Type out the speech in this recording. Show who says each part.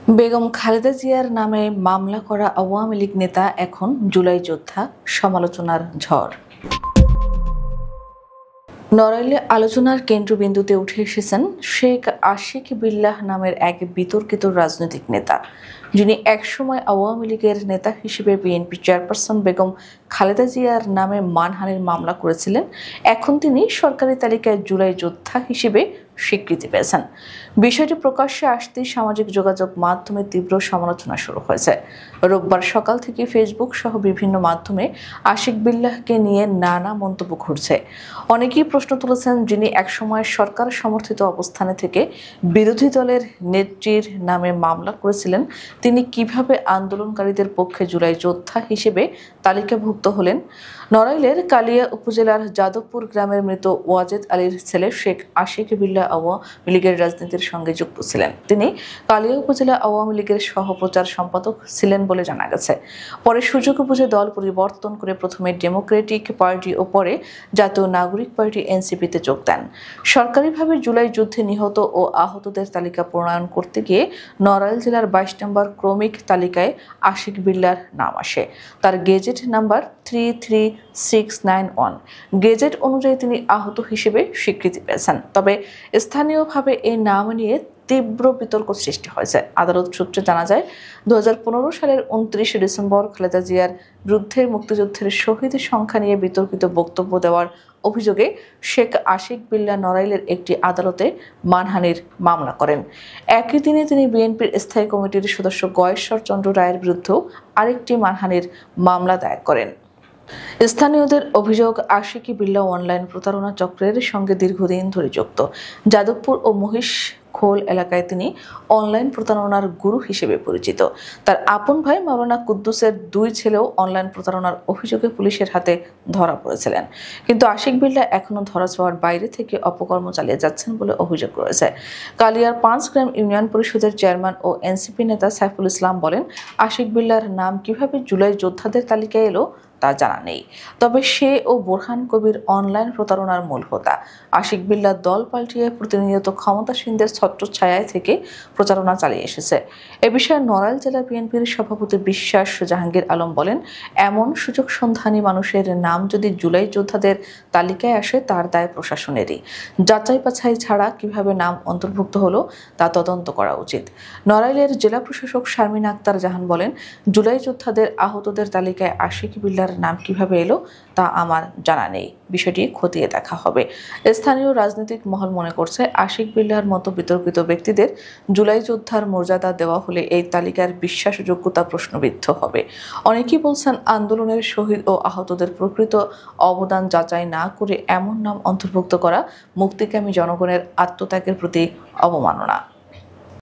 Speaker 1: বেগম খালেদা জিয়ার নামে মামলা করা আওয়ামী লীগ নেতা এখন জুলাই যোদ্ধা, সমালোচনার ঝড়। নড়াইলে আলোচনার কেন্দ্রবিন্দুতে উঠে এসেছেন শেখ আশিক বিল্লাহ নামের এক বিতর্কিত রাজনৈতিক নেতা, যিনি একসময় আওয়ামী লীগের নেতা হিসেবে বিএনপি চেয়ারপারসন বেগম খালেদা জিয়ার নামে মানহানির মামলা করেছিলেন। এখন তিনি সরকারি তালিকায় জুলাই যোদ্ধা হিসেবে স্বীকৃতি পেয়েছেন। বিষয়টি প্রকাশ্যে আসতেই সামাজিক যোগাযোগ মাধ্যমে তীব্র সমালোচনা শুরু হয়েছে। রোববার সকাল থেকে ফেসবুক সহ বিভিন্ন মাধ্যমে আশিক বিল্লাহকে নিয়ে নানা মন্তব্য ঘুরছে। অনেকেই প্রশ্ন তুলেছেন, যিনি একসময় সরকার সমর্থিত অবস্থানে থেকে বিরোধী দলের নেত্রীর নামে মামলা করেছিলেন, তিনি কিভাবে আন্দোলনকারীদের পক্ষে জুলাই যোদ্ধা হিসেবে তালিকাভুক্ত হলেন? নড়াইলের কালিয়া উপজেলার যাদবপুর গ্রামের মৃত ওয়াজেদ আলীর ছেলে শেখ আশিক বিল্লাহ আওয়ামী লীগের রাজনীতির সঙ্গে যুক্ত ছিলেন। তিনি কালিয়া উপজেলা আওয়ামী লীগের সহপ্রচার সম্পাদক ছিলেন বলে জানা গেছে। পরে সুযোগ বুঝে দল পরিবর্তন করে প্রথমে ডেমোক্রেটিক পার্টি ও পরে জাতীয় নাগরিক পার্টি এনসিপিতে যোগ দেন। সরকারিভাবে জুলাই যুদ্ধে নিহত ও আহতদের তালিকা প্রণয়ন করতে গিয়ে নড়াইল জেলার 22 নম্বর ক্রমিক তালিকায় আশিক বিল্লাহর নাম আসে। তার গেজেট নাম্বার 33691। গেজেট অনুযায়ী তিনি আহত হিসেবে স্বীকৃতি পেয়েছেন। তবে স্থানীয়ভাবে এই নাম নিয়ে তীব্র বিতর্ক সৃষ্টি হয়েছে। আদালত সূত্রে জানা যায়, 2015 সালের 29 ডিসেম্বর খালেদা জিয়ার বিরুদ্ধে মুক্তিযুদ্ধের শহীদের সংখ্যা নিয়ে বিতর্কিত বক্তব্য দেওয়ার অভিযোগে শেখ আশিক বিল্লাহ নড়াইলের একটি আদালতে মানহানির মামলা করেন। একই দিনে তিনি বিএনপির স্থায়ী কমিটির সদস্য গয়েশ্বর চন্দ্র রায়ের বিরুদ্ধেও আরেকটি মানহানির মামলা দায়ের করেন। স্থানীয়দের অভিযোগ, আশিক বিল্লাহ অনলাইন প্রতারণা চক্রের সঙ্গে দীর্ঘদিন ধরে যুক্ত। যাদবপুর ও মহিষ খোল এলাকায় তিনি অনলাইন প্রতারণার গুরু হিসেবে পরিচিত। তার আপন ভাই মাওলানা কুদ্দুসের 2 ছেলেও অনলাইন প্রতারণার অভিযোগে পুলিশের হাতে ধরা পড়েছিলেন। কিন্তু আশিক বিল্লাহ এখনও ধরাছোঁয়ার বাইরে থেকে অপকর্ম চালিয়ে যাচ্ছেন বলে অভিযোগ রয়েছে। কালিয়ার 5 গ্রাম ইউনিয়ন পরিষদের চেয়ারম্যান ও এনসিপি নেতা সাইফুল ইসলাম বলেন, আশিক বিল্লাহর নাম কিভাবে জুলাই যোদ্ধাদের তালিকায় এলো তা জানা নেই। তবে সে ও বোরহান কবির অনলাইন প্রতারণার মূল হোতা। আশিক বিল্লাহ দল পাল্টিয়ে প্রতিনিয়ত ক্ষমতাসীনদের ছত্রছায়ায় থেকে প্রচারণা চালিয়ে এসেছে। এ বিষয়ে নড়াইল জেলা বিএনপির সভাপতি বিশ্বাস জাহাঙ্গীর আলম বলেন, এমন সুযোগ সন্ধানী মানুষের নাম যদি জুলাই যোদ্ধাদের তালিকায় আসে তার দায় প্রশাসনেরই। যাচাই বাছাই ছাড়া কিভাবে নাম অন্তর্ভুক্ত হলো তা তদন্ত করা উচিত। নড়াইলের জেলা প্রশাসক শারমিন আক্তার জাহান বলেন, জুলাই যোদ্ধাদের আহতদের তালিকায় আশিক বিল্লাহর নাম কিভাবে এলো তা আমার জানা নেই। বিষয়টি খতিয়ে দেখা হবে। স্থানীয় রাজনৈতিক মহল মনে করছে, আশিক বিল্লাহর মতো বিতর্কিত ব্যক্তিদের জুলাই যোদ্ধার মর্যাদা দেওয়া হলে এই তালিকার বিশ্বাসযোগ্যতা প্রশ্নবিদ্ধ হবে। অনেকেই বলছেন, আন্দোলনের শহীদ ও আহতদের প্রকৃত অবদান যাচাই না করে এমন নাম অন্তর্ভুক্ত করা মুক্তিকামী জনগণের আত্মত্যাগের প্রতি অবমাননা।